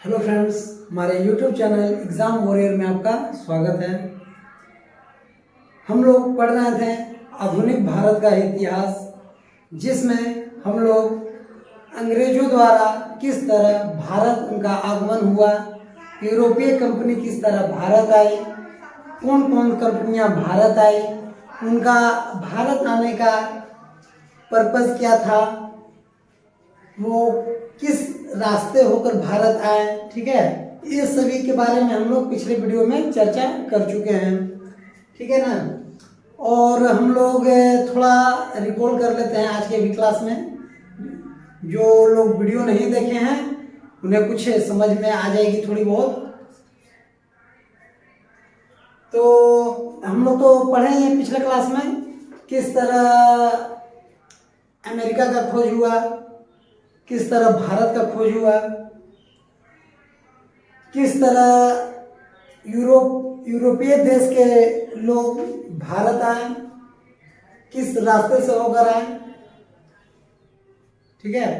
Hello friends, हमारे YouTube channel exam warrior में आपका स्वागत है। हम लोग पढ़ रहे थे आधुनिक भारत का इतिहास, जिसमें हम लोग अंग्रेजों द्वारा किस तरह भारत उनका आगमन हुआ, यूरोपीय कंपनी किस तरह भारत आई, कौन कौन कंपनियां भारत आई, उनका भारत आने का पर्पस क्या था, वो किस रास्ते होकर भारत आए। ठीक है, ये सभी के बारे में हम लोग पिछले वीडियो में चर्चा कर चुके हैं। ठीक है ना, और हम लोग थोड़ा रिकॉल कर लेते हैं आज के भी क्लास में। जो लोग वीडियो नहीं देखे हैं उन्हें कुछ समझ में आ जाएगी थोड़ी बहुत। तो हम लोग तो पढ़े हैं पिछले क्लास में किस तरह अमेरिका का खोज हुआ, किस तरह भारत का खोज हुआ, किस तरह यूरोपीय देश के लोग भारत आए, किस रास्ते से होकर आए। ठीक है,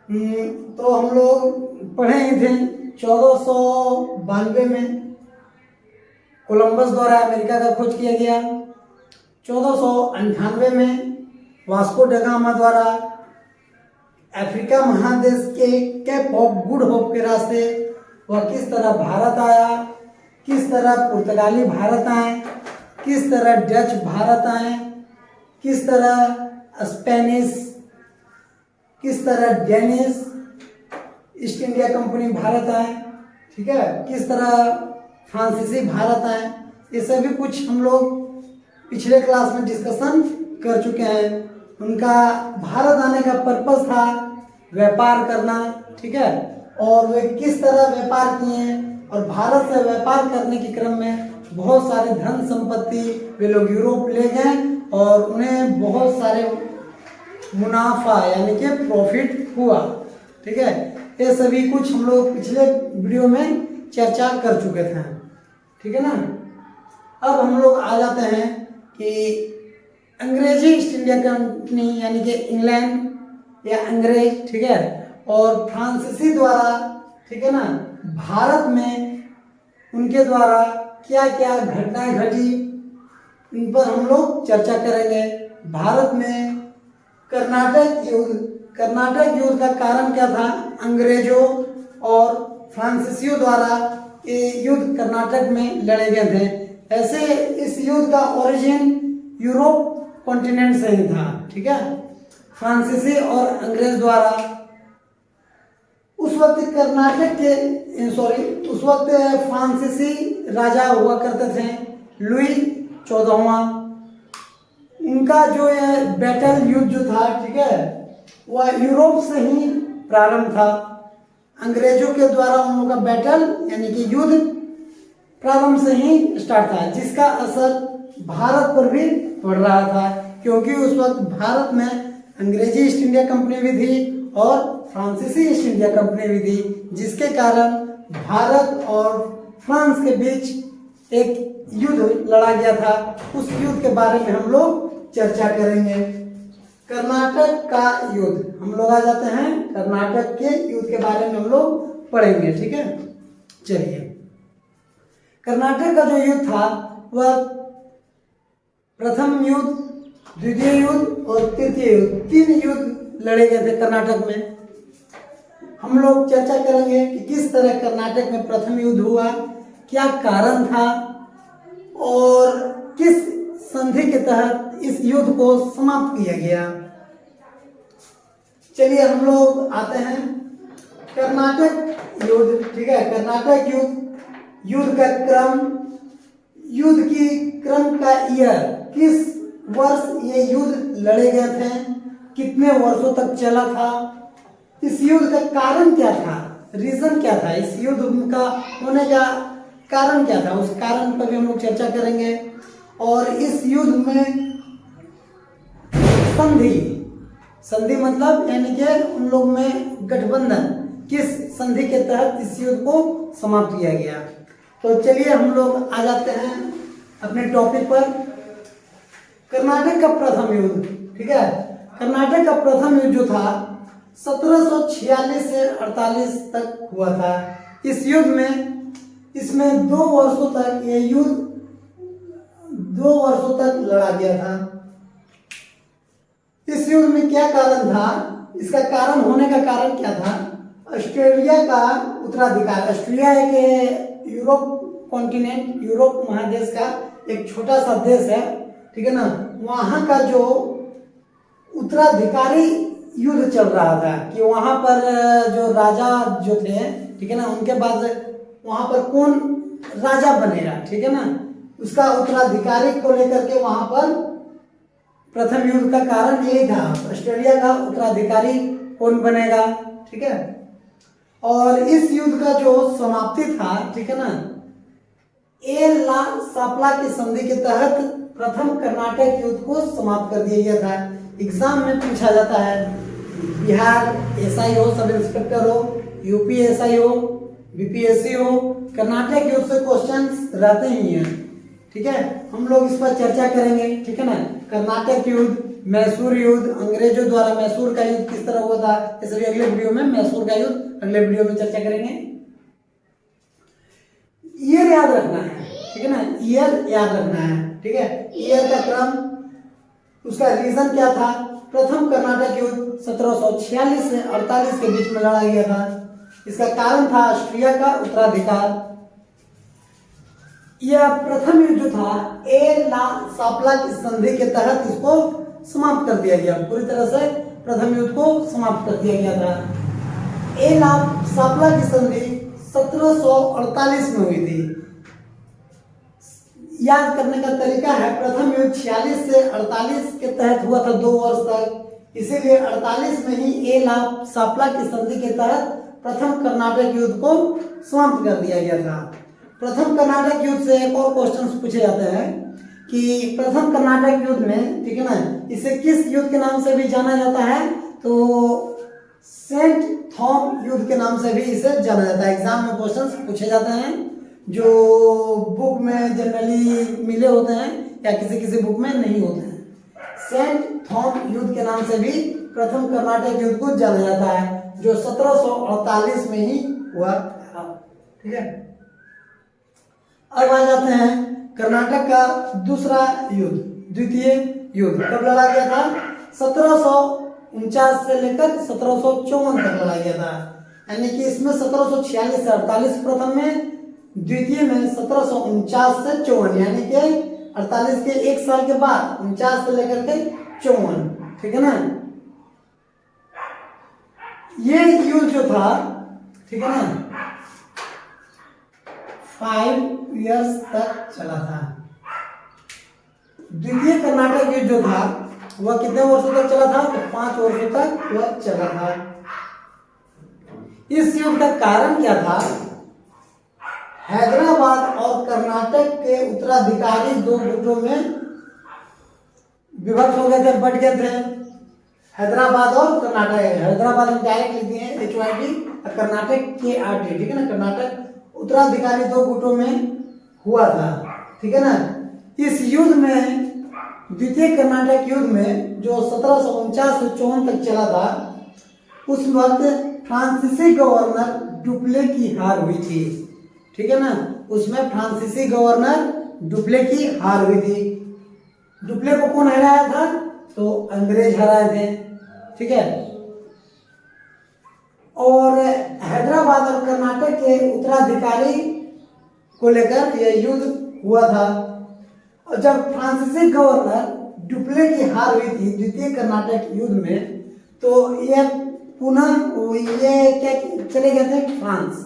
तो हम लोग पढ़े ही थे 1492 में कोलंबस द्वारा अमेरिका का खोज किया गया। 1498 में वास्को ड गामा द्वारा अफ्रीका महादेश के केप ऑफ गुड होप के रास्ते वह किस तरह भारत आया, किस तरह पुर्तगाली भारत आए, किस तरह डच भारत आए, किस तरह स्पेनिश, किस तरह Danish east India company Bharat आए। ठीक है, किस तरह फ्रांसीसी भारत आए, ये सभी कुछ हम लोग पिछले क्लास में डिस्कशन कर चुके हैं। उनका भारत आने का पर्पस था व्यापार करना। ठीक है, और वे किस तरह व्यापार किए, और भारत से व्यापार करने के क्रम में बहुत सारे धन संपत्ति वे लोग यूरोप ले गए और उन्हें बहुत सारे मुनाफा यानी कि प्रॉफिट हुआ। ठीक है, ये सभी कुछ हम लोग पिछले वीडियो में चर्चा कर चुके थे। ठीक है ना, अब हम लोग आ जाते हैं कि अंग्रेजी ईस्ट इंडिया कंपनी यानी कि इंग्लैंड या अंग्रेज, ठीक है, और फ्रांसीसी द्वारा, ठीक है ना, भारत में उनके द्वारा क्या क्या घटनाएं घटी, इन पर हम लोग चर्चा करेंगे। भारत में कर्नाटक युद्ध का कारण क्या था, अंग्रेजों और फ्रांसीसियों द्वारा ये युद्ध कर्नाटक में लड़े गए थे। ऐसे इस युद्ध का ओरिजिन यूरोप कॉन्टिनेंट से ही था। ठीक है, फ्रांसीसी और अंग्रेज द्वारा उस वक्त उस वक्त फ्रांसीसी राजा हुआ करते थे लुई 14वां। उनका जो ये बैटल युद्ध जो था, ठीक है, वह यूरोप से ही प्रारंभ था। अंग्रेजों के द्वारा उन लोगों का बैटल यानी कि युद्ध प्रारंभ से ही स्टार्ट था, जिसका असर भारत पर भी पड़ रहा था, क्योंकि उस वक्त भारत में अंग्रेजी ईस्ट इंडिया कंपनी भी थी और फ्रांसीसी ईस्ट इंडिया कंपनी भी थी, जिसके कारण भारत और फ्रांस के बीच एक युद्ध लड़ा गया था। उस युद्ध के बारे में हम लोग चर्चा करेंगे। कर्नाटक का युद्ध, हम लोग आ जाते हैं कर्नाटक के युद्ध के बारे में हम लोग पढ़ेंगे। ठीक है, चलिए, कर्नाटक का जो युद्ध था वह प्रथम युद्ध, द्वितीय युद्ध और तृतीय युद्ध, 3 युद्ध लड़े गए थे कर्नाटक में। हम लोग चर्चा करेंगे कि किस तरह कर्नाटक में प्रथम युद्ध हुआ, क्या कारण था और किस संधि के तहत इस युद्ध को समाप्त किया गया। चलिए हम लोग आते हैं कर्नाटक युद्ध। ठीक है, कर्नाटक युद्ध का क्रम, युद्ध की क्रम का ईयर, किस वर्ष ये युद्ध लड़े गए थे, कितने वर्षों तक चला था, इस युद्ध का कारण क्या था, रीजन क्या था, इस युद्ध का होने का कारण क्या था, उस कारण पर भी हम लोग चर्चा करेंगे। और इस युद्ध में संधि मतलब यानी कि उन लोग में गठबंधन, किस संधि के तहत इस युद्ध को समाप्त किया गया। तो चलिए हम लोग आ जाते हैं अपने टॉपिक पर। कर्नाटक का प्रथम युद्ध, ठीक है, कर्नाटक का प्रथम युद्ध जो था 1746 से 48 तक हुआ था। इस युद्ध में इसमें 2 वर्षों तक ये युद्ध 2 वर्षों तक लड़ा गया था। इस युद्ध में क्या कारण था, इसका कारण होने का कारण क्या था? ऑस्ट्रेलिया का उत्तराधिकार, ऑस्ट्रेलिया एक यूरोप कॉन्टिनेंट, यूरोप महादेश का एक छोटा सा देश है, ठीक है ना। वहां का जो उत्तराधिकारी युद्ध चल रहा था कि वहां पर जो राजा जो थे, ठीक है ना, उनके बाद वहां पर कौन राजा बनेगा, ठीक है ना, उसका उत्तराधिकारी को लेकर के वहां पर प्रथम युद्ध का कारण यही था, ऑस्ट्रेलिया का उत्तराधिकारी कौन बनेगा, ठीक है। और इस युद्ध का जो समाप्ति था, ठीक है ना, एला सापला की संधि के तहत प्रथम कर्नाटक युद्ध को समाप्त कर दिया गया था। एग्जाम में पूछा जाता है, बिहार एसआई हो, सब इंस्पेक्टर हो, यूपी एसआई हो, बीपीएससी हो, कर्नाटक युद्ध से क्वेश्चंस रहते ही हैं, ठीक है। हम लोग इस पर चर्चा करेंगे, ठीक है ना। कर्नाटक युद्ध, मैसूर युद्ध, अंग्रेजों द्वारा मैसूर का युद्ध किस तरह हुआ था, इसलिए अगले वीडियो में मैसूर का युद्ध अगले वीडियो में चर्चा करेंगे। ईयर याद रखना है, ठीक है ना, ईयर याद रखना है, ठीक है। ईयर का क्रम, उसका रीजन क्या था? प्रथम कर्नाटक युद्ध 1746 से 48 के बीच में लड़ा गया था। इसका कारण था ऑस्ट्रिया का उत्तराधिकार। यह प्रथम युद्ध जो था एला सापला की संधि के तहत इसको समाप्त कर दिया गया, पूरी तरह से प्रथम युद्ध को समाप्त कर दिया गया था। एला सापला की संधि 1748 में हुई थी। याद करने का तरीका है, प्रथम युद्ध 46 से 48 के तहत हुआ था 2 वर्ष तक, इसीलिए 48 में ही एला सापला की संधि के तहत प्रथम कर्नाटक युद्ध को समाप्त कर दिया गया था। प्रथम कर्नाटक युद्ध से एक और क्वेश्चन पूछे जाते हैं कि प्रथम कर्नाटक युद्ध में, ठीक है ना, इसे किस युद्ध के नाम से भी जाना जाता है? तो सेंट थॉम युद्ध के नाम से भी इसे जाना जाता है। एग्जाम में क्वेश्चंस पूछे जाते हैं जो बुक में जनरली मिले होते हैं या किसी किसी बुक में नहीं होते हैं। सेंट थॉम युद्ध के नाम से भी प्रथम कर्नाटक युद्ध को जाना जाता है, जो 1748 में ही हुआ था, ठीक है। अब आ जाते हैं कर्नाटक का दूसरा युद्ध, द्वितीय युद्ध कब लड़ा गया था? 1749 से लेकर 1754 तक लड़ा गया था। यानी कि इसमें 1746 से 48 प्रथम में, द्वितीय में 1749 से 54, यानी कि 48 के 1 साल के बाद 49 से लेकर के 54, ठीक है ना। ये युद्ध जो था, ठीक है ना, 5 इयर्स तक चला था। द्वितीय कर्नाटक युद्ध जो था वह कितने वर्षों तक चला था? तो 5 वर्षों तक वह चला था। इस युद्ध का कारण क्या था? हैदराबाद और कर्नाटक के उत्तराधिकारी 2 गुटों में विभक्त हो गए थे, बट गए थे। हैदराबाद और कर्नाटक, हैदराबाद में डायरेक्ट लिख दिए HYD, कर्नाटक KRT, ठीक है ना। कर्नाटक उत्तराधिकारी 2 गुटों में हुआ था, ठीक है ना। इस युद्ध में, द्वितीय कर्नाटक युद्ध में जो 1749 से 54 तक चला था, उस वक्त फ्रांसीसी गवर्नर डुप्ले की हार हुई थी, ठीक है ना। उसमें फ्रांसीसी गवर्नर डुप्ले की हार हुई थी। डुप्ले को कौन हराया था? तो अंग्रेज हराए थे, ठीक है। और हैदराबाद और कर्नाटक के उत्तराधिकारी को लेकर यह युद्ध हुआ था। और जब फ्रांसीसी गवर्नर डुप्ले की हार हुई थी द्वितीय कर्नाटक युद्ध में, तो यह पुनः ये क्या चले गए थे? फ्रांस,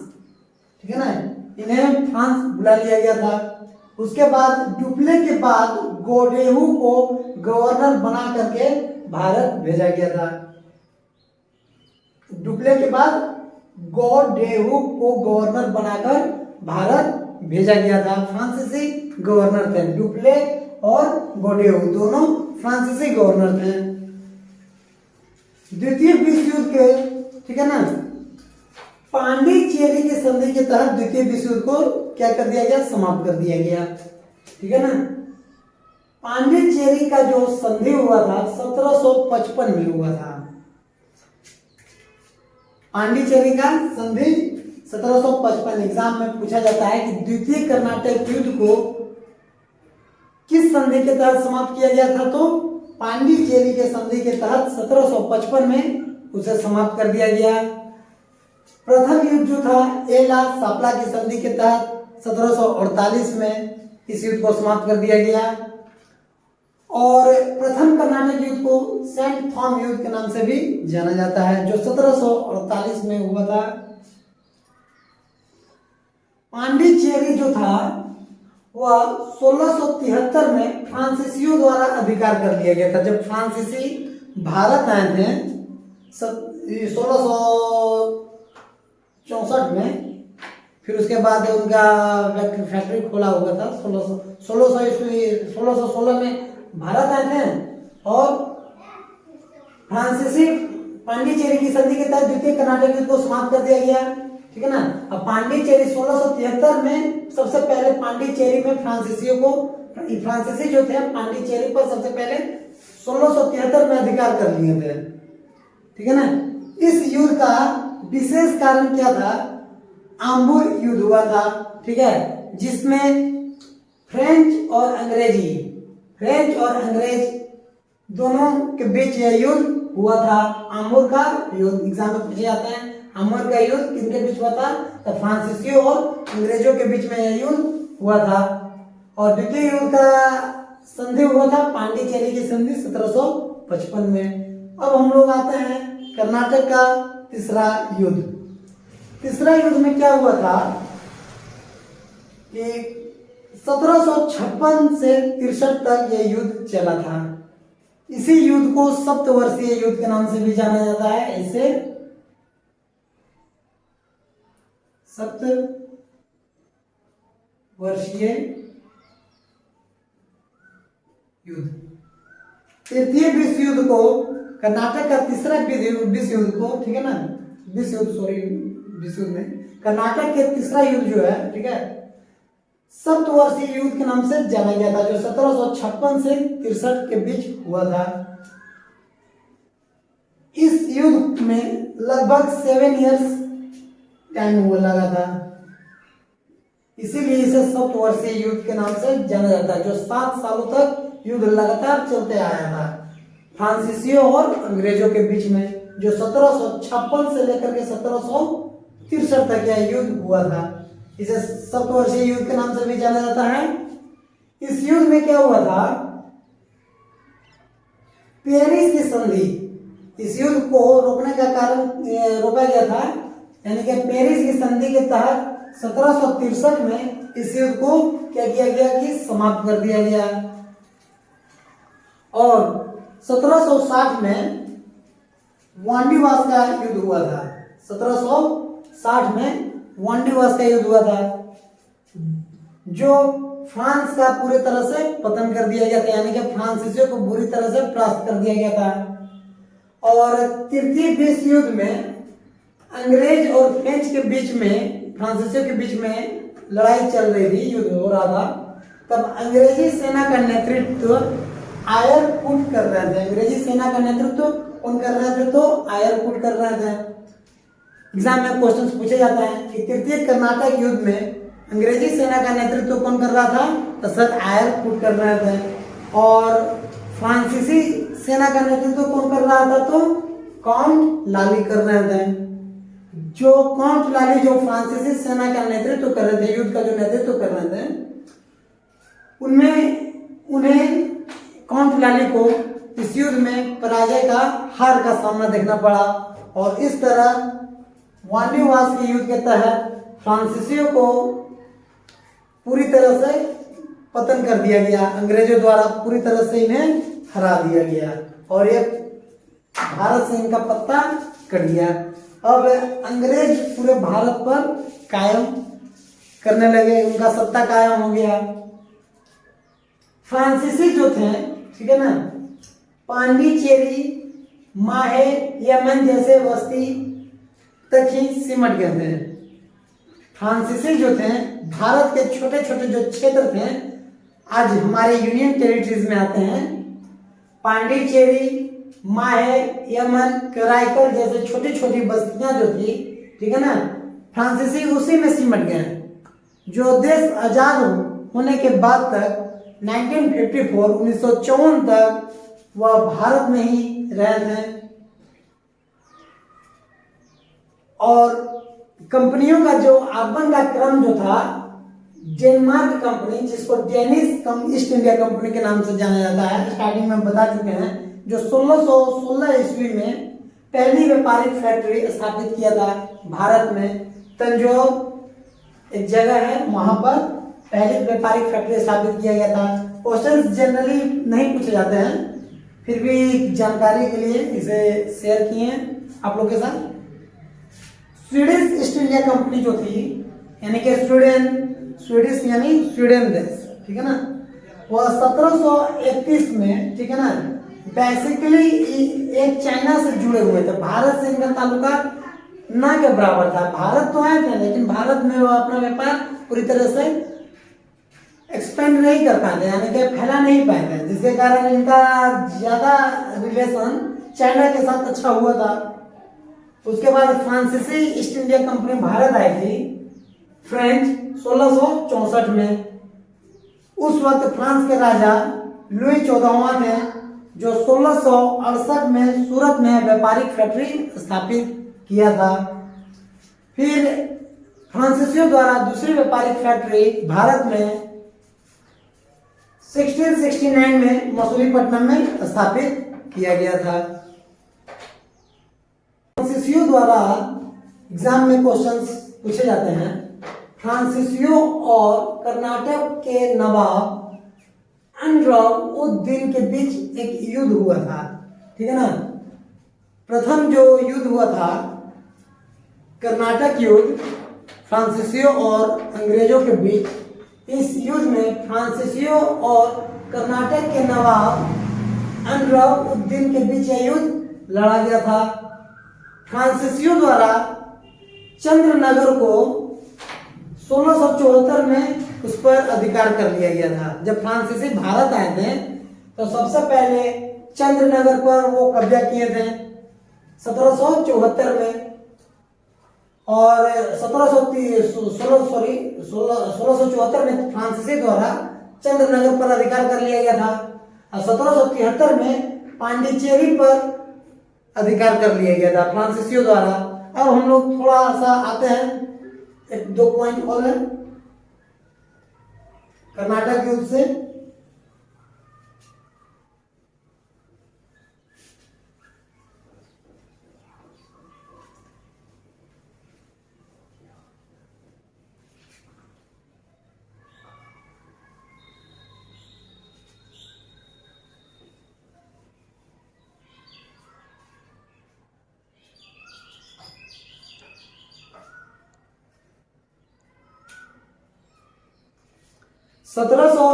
ठीक है ना। इन्हें फ्रांस बुला लिया गया था। उसके बाद डुप्ले के बाद गोडेहू को गवर्नर बना करके भारत भेजा गया था। डुप्ले के बाद गोडेहू को गवर्नर बनाकर भारत भेजा गया था। फ्रांसीसी गवर्नर थे, डुप्ले और गोडेहू दोनों फ्रांसीसी गवर्नर थे। द्वितीय विश्व युद्ध के, ठीक है ना, पांडिचेरी की संधि के तहत द्वितीय विश्व युद्ध को क्या कर दिया गया? समाप्त कर दिया गया, ठीक है ना। पांडिचेरी का जो संधि हुआ था 1755 में हुआ था। पांडिचेरी का संधि 1755 एग्जाम में पूछा जाता है कि द्वितीय कर्नाटक युद्ध को किस संधि के तहत समाप्त किया गया था, तो पांडिचेरी के संधि के तहत 1755 में उसे समाप्त कर दिया गया। प्रथम युद्ध जो था एला सापला की संधि के तहत 1748 में इस युद्ध को समाप्त कर दिया गया। और प्रथम कर्नाटक युद्ध को सेंट थॉम युद्ध के नाम से भी जाना जाता है, जो 1748 में हुआ था। पांडिचेरी जो था वह 1673 में फ्रांसीसियों द्वारा अधिकार कर लिया गया था। जब फ्रांसीसी भारत आए थे 1664 में, फिर उसके बाद उनका फैक्ट्री खोला हुआ था। 1616 में भारत आए थे और फ्रांसीसी पांडिचेरी की संधि के तहत द्वितीय कर्नाटक युद्ध को समाप्त कर दिया गया, ठीक है ना। अब पांडिचेरी 1673 में सबसे पहले पांडिचेरी में फ्रांसीसी जो थे पांडिचेरी पर सबसे पहले 1673 में अधिकार कर लिए थे, ठीक है ना। इस युद्ध का विशेष कारण क्या था, आम्बुर युद्ध हुआ था, ठीक है, जिसमें फ्रेंच और अंग्रेज दोनों के बीच यह युद्ध हुआ था। आम्बुर का युद्ध एग्जाम में पूछे जाते हैं। आम्बुर का युद्ध किनके बीच हुआ था, तो फ्रांसीसियों और अंग्रेजों के बीच में यह युद्ध हुआ था। और द्वितीय युद्ध का संधि हुआ था पांडिचेरी की संधि 1755 में। अब हम लोग आते हैं कर्नाटक का तीसरा युद्ध। तीसरा युद्ध में क्या हुआ था कि 1756 से 63 तक यह युद्ध चला था। इसी युद्ध को सप्तवर्षीय युद्ध के नाम से भी जाना जाता है। इसे सप्तवर्षीय युद्ध। तृतीय विश्व युद्ध को, कर्नाटक का तीसरा विश्व युद्ध को, ठीक है ना, विश्व युद्ध में कर्नाटक के तीसरा युद्ध जो है, ठीक है, सप्तवर्षीय युद्ध के नाम से जाना गया था, जो 1756 से 63 के बीच हुआ था। इस युद्ध में लगभग 7 इयर्स टाइम हुआ लगा था, इसीलिए इसे सप्तवर्षीय युद्ध के नाम से जाना जाता है। जो 7 सालों तक युद्ध लगातार चलते आया था फ्रांसीसियों और अंग्रेजों के बीच में, जो 1756 से लेकर के 1763 तक यह युद्ध हुआ था। इसे सप्तवर्षीय युद्ध के नाम से भी जाना जाता है। इस युद्ध में क्या हुआ था, पेरिस की संधि, इस युद्ध को रोकने का कारण रोका गया था, यानी कि पेरिस की संधि के तहत 1763 में इस युद्ध को क्या किया गया कि समाप्त कर दिया गया। और 1760 में वांडीवास का युद्ध हुआ था। 1760 में वांडीवास का युद्ध हुआ था, जो फ्रांस का पूरी तरह से पतन कर दिया गया था, यानी कि फ्रांसीसियों को बुरी तरह से परास्त कर दिया गया था। और तृतीय विश्व युद्ध में अंग्रेज और फ्रेंच के बीच में, फ्रांसीसियों के बीच में लड़ाई चल रही थी, युद्ध हो रहा था। तब अंग्रेजी सेना का नेतृत्व आयरकुट कर रहे थे। अंग्रेजी सेना का नेतृत्व कौन कर रहे थे, तो आयरकुट कर रहे थे। एग्जाम में क्वेश्चन पूछे जाता है कि तृतीय कर्नाटक युद्ध में अंग्रेजी सेना का नेतृत्व कौन कर रहा था, तो सर आयरकुट कर रहे थे। और फ्रांसीसी सेना का नेतृत्व कौन कर रहा था, तो काउंट लाली कर रहे थे। जो काउंट लाली जो फ्रांसीसी सेना का नेतृत्व कर रहे थे, युद्ध का जो नेतृत्व कर रहे थे, उन्हें काउंट लाली को इस युद्ध में पराजय का, हार का सामना देखना पड़ा। और इस तरह वांडीवास के युद्ध के तहत फ्रांसीसियों को पूरी तरह से पतन कर दिया गया, अंग्रेजों द्वारा पूरी तरह से इन्हें हरा दिया गया और ये भारत से इनका पत्ता कट गया। अब अंग्रेज पूरे भारत पर कायम करने लगे, उनका सत्ता कायम हो गया। फ्रांसीसी जो थे, ठीक है ना, पांडिचेरी, माहे, यमन जैसे बस्ती तक ही सिमट गए थे। फ्रांसीसी जो थे भारत के छोटे छोटे जो क्षेत्र थे, आज हमारे यूनियन टेरिटरीज में आते हैं, पांडिचेरी, माहे, यमन, कराइकल जैसे छोटी छोटी बस्तियां जो थी, ठीक है ना, फ्रांसीसी उसी में सिमट गए। जो देश आजाद होने के बाद तक 1954 तक वह भारत में ही रहे थे। और कंपनियों का जो आगमन का क्रम जो था, डेनमार्क कंपनी, जिसको डेनिश ईस्ट इंडिया कंपनी के नाम से जाना जाता है, स्टार्टिंग में बता चुके हैं, जो 1616 ईस्वी में पहली व्यापारिक फैक्ट्री स्थापित किया था भारत में। तंजौर एक जगह है, वहां पर पहली व्यापारिक फैक्ट्री स्थापित किया गया था। क्वेश्चंस जनरली नहीं पूछे जाते हैं, फिर भी जानकारी के लिए इसे शेयर किए हैं आप लोग के साथ। स्वीडिश ईस्ट इंडिया कंपनी जो थी, यानी कि स्वीडिश यानी स्वीडन देश, ठीक है ना, वह 1731 में, ठीक है ना, बेसिकली एक चाइना से जुड़े हुए थे। भारत से इनका ताल्लुका ना के बराबर था। भारत तो आए थे, लेकिन भारत में वो अपना व्यापार पूरी तरह से एक्सपेंड नहीं कर पाते, यानी कि फैला नहीं पाए थे, जिसके कारण इनका ज्यादा रिलेशन चाइना के साथ अच्छा हुआ था। उसके बाद फ्रांसीसी ईस्ट इंडिया कंपनी भारत आई थी, फ्रेंच, 1664 में। उस वक्त फ्रांस के राजा लुई 14वां थे, जो 1668 में सूरत में व्यापारिक फैक्ट्री स्थापित किया था। फिर फ्रांसीसियों द्वारा दूसरी व्यापारिक फैक्ट्री भारत में 1669 में मसूलीपट्टनम में स्थापित किया गया था। फ्रांसीसियों द्वारा एग्जाम में क्वेश्चंस पूछे जाते हैं। फ्रांसीसियों और कर्नाटक के नवाब अलाउद्दीन के बीच एक युद्ध हुआ था, ठीक है ना। प्रथम जो युद्ध हुआ था, कर्नाटक युद्ध, फ्रांसीसियों और अंग्रेजों के बीच। इस युद्ध में फ्रांसीसियों और कर्नाटक के नवाब अलाउद्दीन के बीच यह युद्ध लड़ा गया था। फ्रांसीसियों द्वारा चंद्रनगर को 1674 में उस पर अधिकार कर लिया गया था। जब फ्रांसीसी भारत आए थे तो सबसे पहले चंद्रनगर पर वो कब्जा किए थे 1774 में, और 1674 में फ्रांसीसी द्वारा चंद्रनगर पर अधिकार कर लिया गया था, और 1773 में पांडिचेरी पर अधिकार कर लिया गया था फ्रांसीसियों द्वारा। अब हम लोग थोड़ा सा आते हैं, एक दो पॉइंट और है कर्नाटक युद्ध से। सत्रह सौ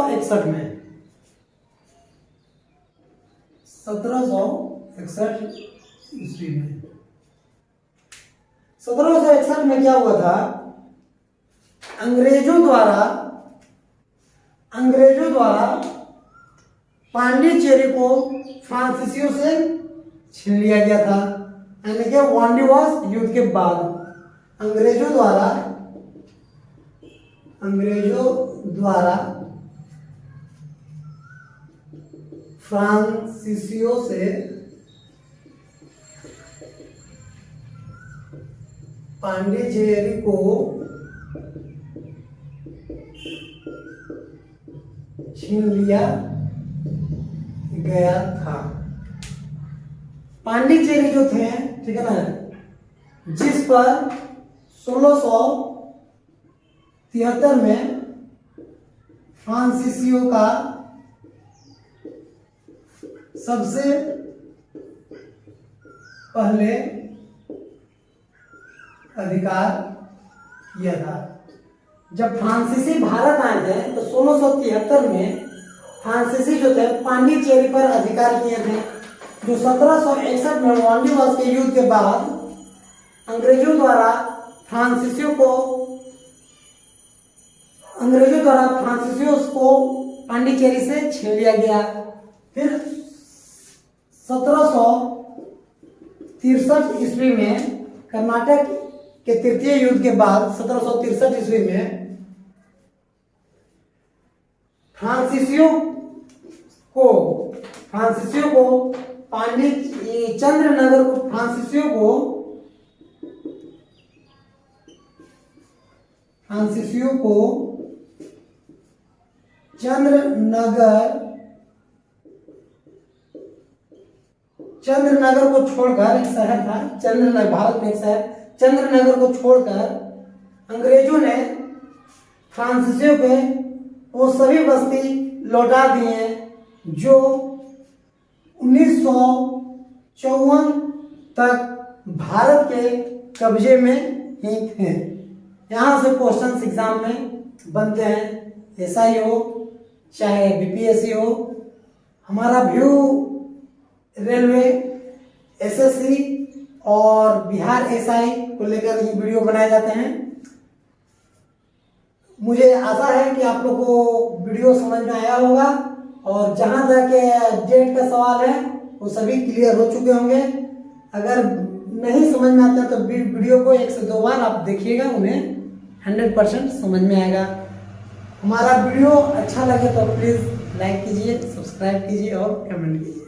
इकसठ ईस्वी में 1761 में क्या हुआ था, अंग्रेजों द्वारा पांडिचेरी को फ्रांसीसियों से छीन लिया गया था। यानी कि वांडीवास युद्ध के बाद अंग्रेजों द्वारा फ्रांसीसियों से पांडिचेरी को छीन लिया गया था। पांडिचेरी जो थे, ठीक है ना, जिस पर 1673 में फ्रांसीसियों का सबसे पहले अधिकार किया था। जब फ्रांसीसी भारत आए थे तो 1673 में फ्रांसीसी जो थे पांडिचेरी पर अधिकार किए थे, जो 1761 में वांडीवास के युद्ध के बाद अंग्रेजों द्वारा फ्रांसीसियों को पांडिचेरी से छीन लिया गया। फिर 1763 ईस्वी में कर्नाटक के तृतीय युद्ध के बाद 1763 ईस्वी में फ्रांसीसियों को चंद्रनगर को फ्रांसीसियों को चंद्रनगर को छोड़कर, एक शहर था चंद्रनगर, भारत में एक शहर चंद्रनगर को छोड़कर अंग्रेजों ने फ्रांसीसियों के वो सभी बस्ती लौटा दिए जो 1954 तक भारत के कब्जे में ही थे। यहाँ से क्वेश्चन एग्जाम में बनते हैं, एसआई हो चाहे बीपीएससी हो। हमारा व्यू रेलवे, एसएससी और बिहार एसआई को लेकर ये वीडियो बनाए जाते हैं। मुझे आशा है कि आप लोग को वीडियो समझ में आया होगा और जहां तक डेट का सवाल है वो सभी क्लियर हो चुके होंगे। अगर नहीं समझ में आता तो वीडियो को 1 से 2 बार आप देखिएगा, उन्हें 100% समझ में आएगा। हमारा वीडियो अच्छा लगे तो प्लीज़ लाइक कीजिए, सब्सक्राइब कीजिए और कमेंट कीजिए।